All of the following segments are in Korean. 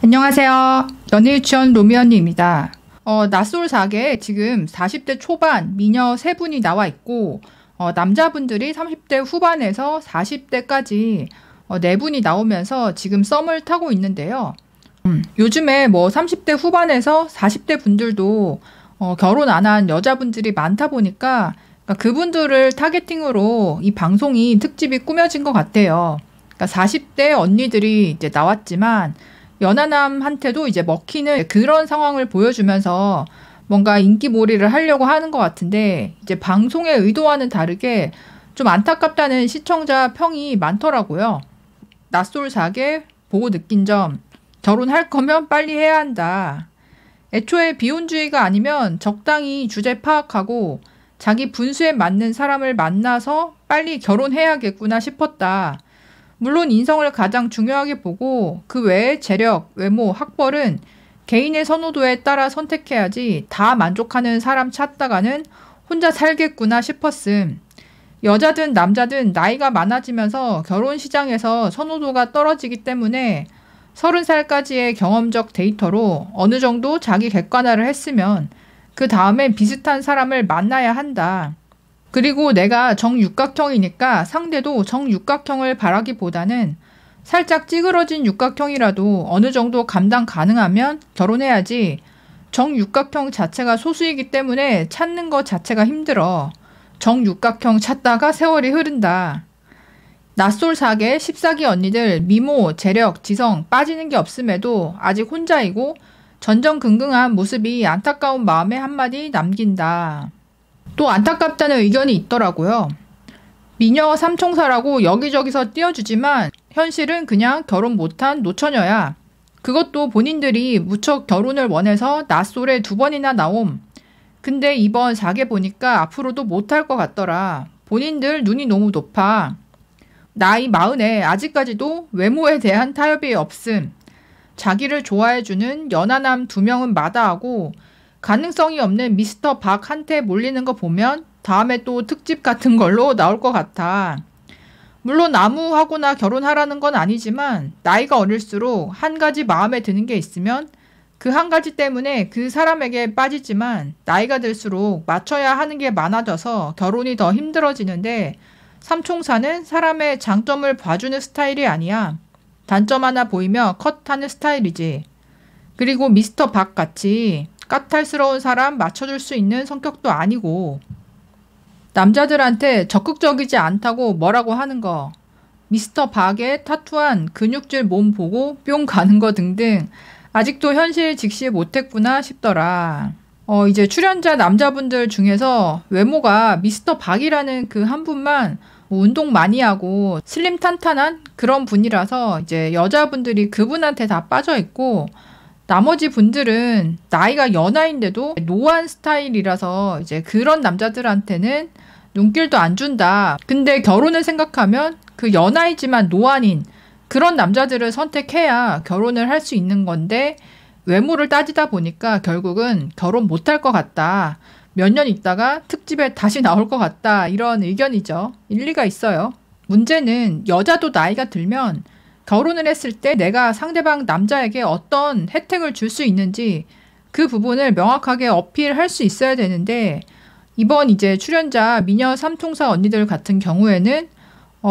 안녕하세요. 연애유치원 로미언니입니다. 낯솔 4개 지금 40대 초반 미녀 3분이 나와 있고 남자분들이 30대 후반에서 40대까지 4분이 나오면서 지금 썸을 타고 있는데요. 요즘에 30대 후반에서 40대 분들도 결혼 안 한 여자분들이 많다 보니까 그분들을 타겟팅으로 이 방송이 특집이 꾸며진 것 같아요. 40대 언니들이 이제 나왔지만 연하남한테도 이제 먹히는 그런 상황을 보여주면서 뭔가 인기몰이를 하려고 하는 것 같은데 이제 방송의 의도와는 다르게 좀 안타깝다는 시청자 평이 많더라고요. 낯솔 4개 보고 느낀 점, 결혼할 거면 빨리 해야 한다. 애초에 비혼주의가 아니면 적당히 주제 파악하고 자기 분수에 맞는 사람을 만나서 빨리 결혼해야겠구나 싶었다. 물론 인성을 가장 중요하게 보고 그 외에 재력, 외모, 학벌은 개인의 선호도에 따라 선택해야지 다 만족하는 사람 찾다가는 혼자 살겠구나 싶었음. 여자든 남자든 나이가 많아지면서 결혼 시장에서 선호도가 떨어지기 때문에 30살까지의 경험적 데이터로 어느 정도 자기 객관화를 했으면 그 다음엔 비슷한 사람을 만나야 한다. 그리고 내가 정육각형이니까 상대도 정육각형을 바라기보다는 살짝 찌그러진 육각형이라도 어느 정도 감당 가능하면 결혼해야지. 정육각형 자체가 소수이기 때문에 찾는 것 자체가 힘들어. 정육각형 찾다가 세월이 흐른다. 낯솔 4개 14기 언니들 미모, 재력, 지성 빠지는 게 없음에도 아직 혼자이고 전전긍긍한 모습이 안타까운 마음에 한마디 남긴다. 또 안타깝다는 의견이 있더라고요. 미녀 삼총사라고 여기저기서 띄워주지만 현실은 그냥 결혼 못한 노처녀야. 그것도 본인들이 무척 결혼을 원해서 낯솔에 2번이나 나옴. 근데 이번 4개 보니까 앞으로도 못할 것 같더라. 본인들 눈이 너무 높아. 나이 40에 아직까지도 외모에 대한 타협이 없음. 자기를 좋아해주는 연하남 2명은 마다하고 가능성이 없는 미스터 박한테 몰리는 거 보면 다음에 또 특집 같은 걸로 나올 것 같아. 물론 아무하고나 결혼하라는 건 아니지만 나이가 어릴수록 한 가지 마음에 드는 게 있으면 그 한 가지 때문에 그 사람에게 빠지지만 나이가 들수록 맞춰야 하는 게 많아져서 결혼이 더 힘들어지는데 삼총사는 사람의 장점을 봐주는 스타일이 아니야. 단점 하나 보이면 컷하는 스타일이지. 그리고 미스터 박 같이 까탈스러운 사람 맞춰줄 수 있는 성격도 아니고 남자들한테 적극적이지 않다고 뭐라고 하는 거, 미스터 박의 타투한 근육질 몸 보고 뿅 가는 거 등등 아직도 현실 직시 못했구나 싶더라. 이제 출연자 남자분들 중에서 외모가 미스터 박이라는 그 한 분만 운동 많이 하고 슬림 탄탄한 그런 분이라서 이제 여자분들이 그분한테 다 빠져 있고 나머지 분들은 나이가 연하인데도 노안 스타일이라서 이제 그런 남자들한테는 눈길도 안 준다. 근데 결혼을 생각하면 그 연하이지만 노안인 그런 남자들을 선택해야 결혼을 할 수 있는 건데 외모를 따지다 보니까 결국은 결혼 못할 것 같다. 몇 년 있다가 특집에 다시 나올 것 같다. 이런 의견이죠. 일리가 있어요. 문제는 여자도 나이가 들면 결혼을 했을 때 내가 상대방 남자에게 어떤 혜택을 줄 수 있는지 그 부분을 명확하게 어필할 수 있어야 되는데 이번 이제 출연자 미녀 삼총사 언니들 같은 경우에는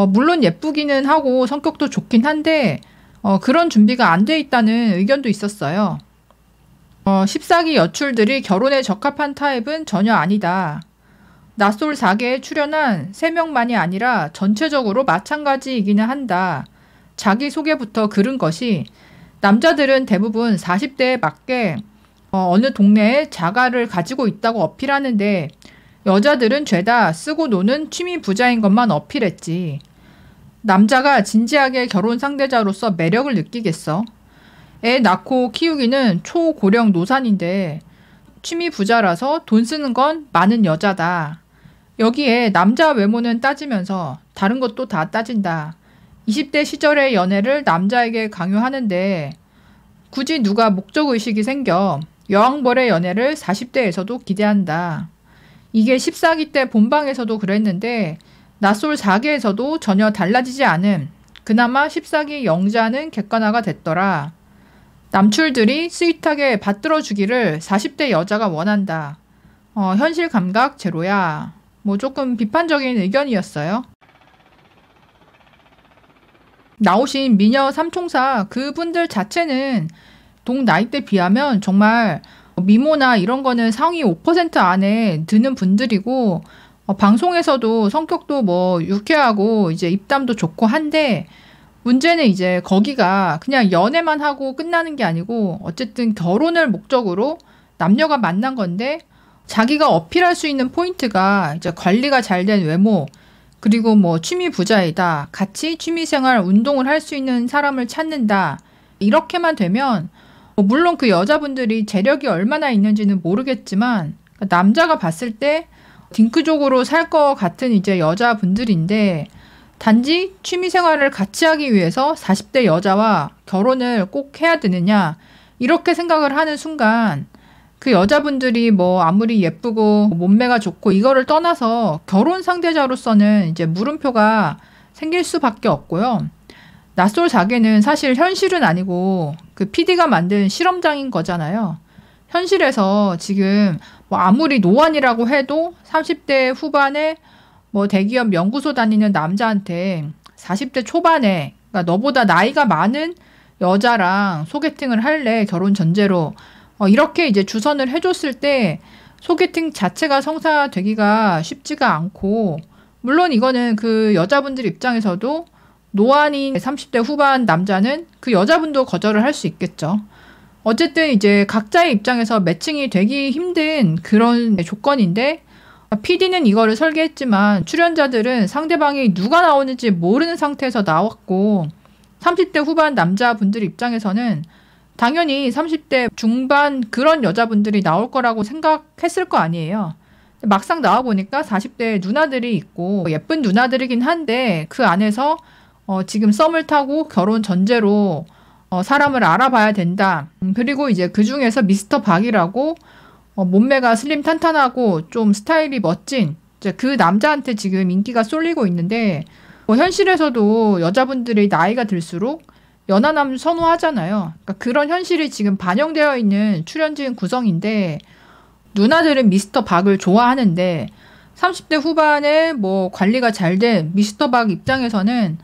물론 예쁘기는 하고 성격도 좋긴 한데 그런 준비가 안 돼 있다는 의견도 있었어요. 14기 여출들이 결혼에 적합한 타입은 전혀 아니다. 낯솔 4개에 출연한 3명만이 아니라 전체적으로 마찬가지이기는 한다. 자기소개부터 그른 것이 남자들은 대부분 40대에 맞게 어느 동네에 자가를 가지고 있다고 어필하는데 여자들은 죄다 쓰고 노는 취미 부자인 것만 어필했지. 남자가 진지하게 결혼 상대자로서 매력을 느끼겠어. 애 낳고 키우기는 초고령 노산인데 취미 부자라서 돈 쓰는 건 많은 여자다. 여기에 남자 외모는 따지면서 다른 것도 다 따진다. 20대 시절의 연애를 남자에게 강요하는데 굳이 누가 목적의식이 생겨 여왕벌의 연애를 40대에서도 기대한다. 이게 14기 때 본방에서도 그랬는데 낯솔 4개에서도 전혀 달라지지 않음. 그나마 14기 영자는 객관화가 됐더라. 남출들이 스윗하게 받들어주기를 40대 여자가 원한다. 현실 감각 제로야. 뭐 조금 비판적인 의견이었어요. 나오신 미녀 삼총사 그분들 자체는 동 나이대 비하면 정말 미모나 이런 거는 상위 5% 안에 드는 분들이고, 방송에서도 성격도 뭐 유쾌하고 이제 입담도 좋고 한데, 문제는 이제 거기가 그냥 연애만 하고 끝나는 게 아니고 어쨌든 결혼을 목적으로 남녀가 만난 건데, 자기가 어필할 수 있는 포인트가 이제 관리가 잘 된 외모, 그리고 뭐 취미 부자이다, 같이 취미생활 운동을 할 수 있는 사람을 찾는다, 이렇게만 되면 물론 그 여자분들이 재력이 얼마나 있는지는 모르겠지만 남자가 봤을 때 딩크족으로 살 것 같은 이제 여자분들인데, 단지 취미생활을 같이 하기 위해서 40대 여자와 결혼을 꼭 해야 되느냐, 이렇게 생각을 하는 순간 그 여자분들이 뭐 아무리 예쁘고 몸매가 좋고 이거를 떠나서 결혼 상대자로서는 이제 물음표가 생길 수밖에 없고요. 낯솔 사계는 사실 현실은 아니고 그 PD가 만든 실험장인 거잖아요. 현실에서 지금 뭐 아무리 노안이라고 해도 30대 후반에 뭐 대기업 연구소 다니는 남자한테 40대 초반에, 그러니까 너보다 나이가 많은 여자랑 소개팅을 할래, 결혼 전제로. 이렇게 이제 주선을 해줬을 때 소개팅 자체가 성사되기가 쉽지가 않고, 물론 이거는 그 여자분들 입장에서도 노안인 30대 후반 남자는 그 여자분도 거절을 할 수 있겠죠. 어쨌든 이제 각자의 입장에서 매칭이 되기 힘든 그런 조건인데, PD는 이거를 설계했지만 출연자들은 상대방이 누가 나오는지 모르는 상태에서 나왔고, 30대 후반 남자분들 입장에서는 당연히 30대 중반 그런 여자분들이 나올 거라고 생각했을 거 아니에요. 막상 나와보니까 40대 누나들이 있고 예쁜 누나들이긴 한데, 그 안에서 지금 썸을 타고 결혼 전제로 사람을 알아봐야 된다. 그리고 이제 그 중에서 미스터 박이라고 몸매가 슬림 탄탄하고 좀 스타일이 멋진 이제 그 남자한테 지금 인기가 쏠리고 있는데, 현실에서도 여자분들이 나이가 들수록 연하남 선호하잖아요. 그러니까 그런 현실이 지금 반영되어 있는 출연진 구성인데, 누나들은 미스터 박을 좋아하는데 30대 후반에 뭐 관리가 잘 된 미스터 박 입장에서는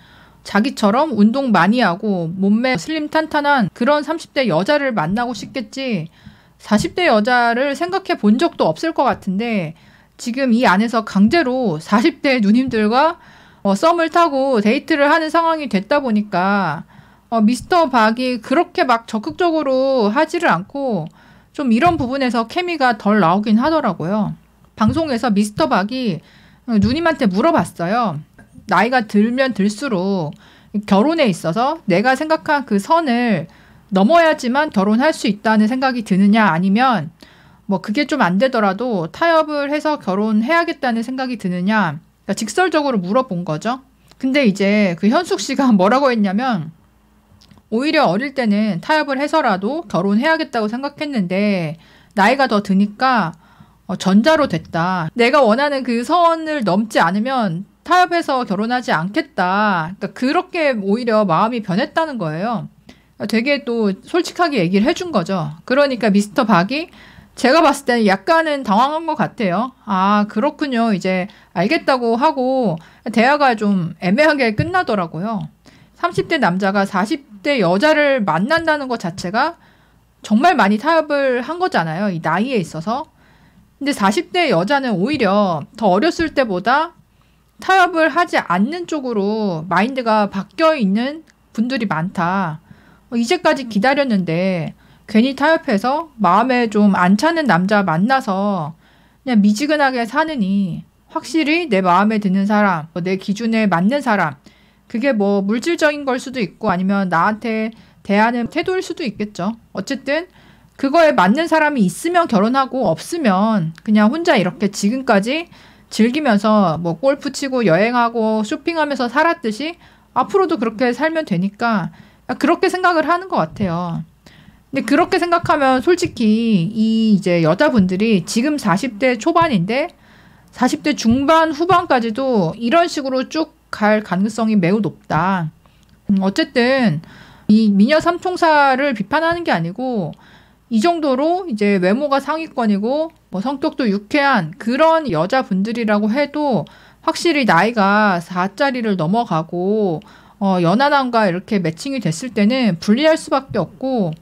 자기처럼 운동 많이 하고 몸매 슬림 탄탄한 그런 30대 여자를 만나고 싶겠지, 40대 여자를 생각해 본 적도 없을 것 같은데, 지금 이 안에서 강제로 40대 누님들과 썸을 타고 데이트를 하는 상황이 됐다 보니까 미스터 박이 그렇게 막 적극적으로 하지를 않고 좀 이런 부분에서 케미가 덜 나오긴 하더라고요. 방송에서 미스터 박이 누님한테 물어봤어요. 나이가 들면 들수록 결혼에 있어서 내가 생각한 그 선을 넘어야지만 결혼할 수 있다는 생각이 드느냐, 아니면 뭐 그게 좀 안 되더라도 타협을 해서 결혼해야겠다는 생각이 드느냐, 그러니까 직설적으로 물어본 거죠. 근데 이제 그 현숙 씨가 뭐라고 했냐면, 오히려 어릴 때는 타협을 해서라도 결혼해야겠다고 생각했는데 나이가 더 드니까 전자로 됐다. 내가 원하는 그 선을 넘지 않으면 타협해서 결혼하지 않겠다. 그러니까 그렇게 오히려 마음이 변했다는 거예요. 되게 또 솔직하게 얘기를 해준 거죠. 그러니까 미스터 박이 제가 봤을 때는 약간은 당황한 것 같아요. 아, 그렇군요. 이제 알겠다고 하고 대화가 좀 애매하게 끝나더라고요. 30대 남자가 40대 여자를 만난다는 것 자체가 정말 많이 타협을 한 거잖아요. 이 나이에 있어서. 근데 40대 여자는 오히려 더 어렸을 때보다 타협을 하지 않는 쪽으로 마인드가 바뀌어 있는 분들이 많다. 이제까지 기다렸는데 괜히 타협해서 마음에 좀 안 차는 남자 만나서 그냥 미지근하게 사느니, 확실히 내 마음에 드는 사람, 내 기준에 맞는 사람, 그게 뭐 물질적인 걸 수도 있고 아니면 나한테 대하는 태도일 수도 있겠죠. 어쨌든 그거에 맞는 사람이 있으면 결혼하고, 없으면 그냥 혼자 이렇게 지금까지 즐기면서 뭐 골프 치고 여행하고 쇼핑하면서 살았듯이 앞으로도 그렇게 살면 되니까 그렇게 생각을 하는 것 같아요. 근데 그렇게 생각하면 솔직히 이 이제 여자분들이 지금 40대 초반인데 40대 중반 후반까지도 이런 식으로 쭉 갈 가능성이 매우 높다. 어쨌든 이 미녀 삼총사를 비판하는 게 아니고 이 정도로 이제 외모가 상위권이고 뭐 성격도 유쾌한 그런 여자분들이라고 해도 확실히 나이가 4짜리를 넘어가고 연하남과 이렇게 매칭이 됐을 때는 불리할 수밖에 없고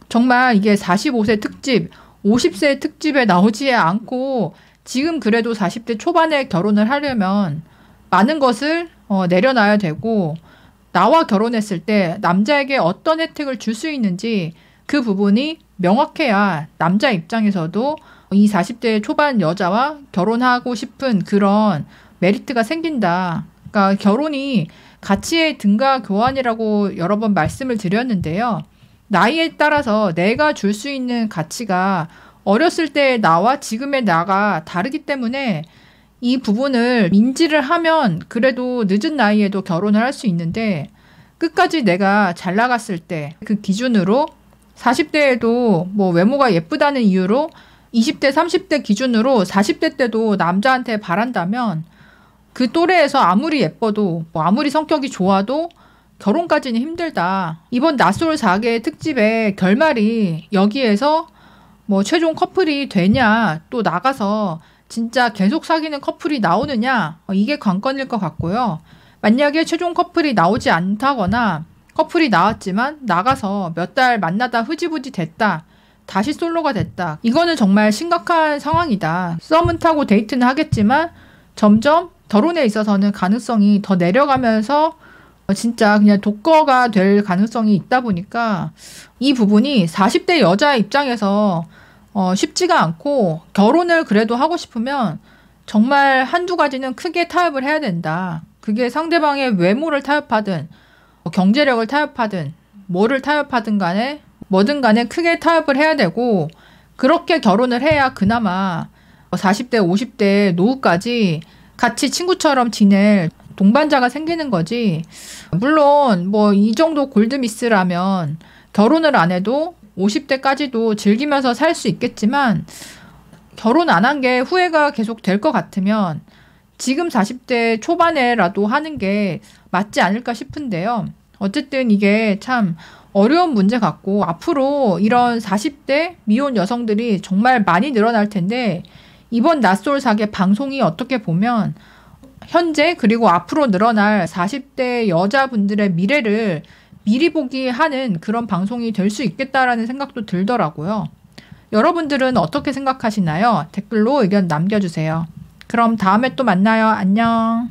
정말 이게 45세 특집, 50세 특집에 나오지 않고 지금 그래도 40대 초반에 결혼을 하려면 많은 것을 내려놔야 되고 나와 결혼했을 때 남자에게 어떤 혜택을 줄 수 있는지 그 부분이 명확해야 남자 입장에서도 이 40대 초반 여자와 결혼하고 싶은 그런 메리트가 생긴다. 그러니까 결혼이 가치의 등가 교환이라고 여러 번 말씀을 드렸는데요. 나이에 따라서 내가 줄 수 있는 가치가 어렸을 때의 나와 지금의 나가 다르기 때문에 이 부분을 인지를 하면 그래도 늦은 나이에도 결혼을 할 수 있는데 끝까지 내가 잘 나갔을 때 그 기준으로 40대에도 뭐 외모가 예쁘다는 이유로 20대, 30대 기준으로 40대 때도 남자한테 바란다면 그 또래에서 아무리 예뻐도 뭐 아무리 성격이 좋아도 결혼까지는 힘들다. 이번 낯솔 4개 특집의 결말이 여기에서 뭐 최종 커플이 되냐 또 나가서 진짜 계속 사귀는 커플이 나오느냐 이게 관건일 것 같고요. 만약에 최종 커플이 나오지 않다거나 커플이 나왔지만 나가서 몇 달 만나다 흐지부지 됐다. 다시 솔로가 됐다. 이거는 정말 심각한 상황이다. 썸은 타고 데이트는 하겠지만 점점 결혼에 있어서는 가능성이 더 내려가면서 진짜 그냥 독거가 될 가능성이 있다 보니까 이 부분이 40대 여자 입장에서 쉽지가 않고 결혼을 그래도 하고 싶으면 정말 한두 가지는 크게 타협을 해야 된다. 그게 상대방의 외모를 타협하든 경제력을 타협하든 뭐를 타협하든 간에 뭐든 간에 크게 타협을 해야 되고 그렇게 결혼을 해야 그나마 40대 50대 노후까지 같이 친구처럼 지낼 동반자가 생기는 거지. 물론 뭐 이 정도 골드미스라면 결혼을 안 해도 50대까지도 즐기면서 살 수 있겠지만 결혼 안 한 게 후회가 계속 될 것 같으면 지금 40대 초반에라도 하는 게 맞지 않을까 싶은데요. 어쨌든 이게 참 어려운 문제 같고 앞으로 이런 40대 미혼 여성들이 정말 많이 늘어날 텐데 이번 낯솔 사계 방송이 어떻게 보면 현재 그리고 앞으로 늘어날 40대 여자분들의 미래를 미리 보기 하는 그런 방송이 될 수 있겠다라는 생각도 들더라고요. 여러분들은 어떻게 생각하시나요? 댓글로 의견 남겨주세요. 그럼 다음에 또 만나요. 안녕.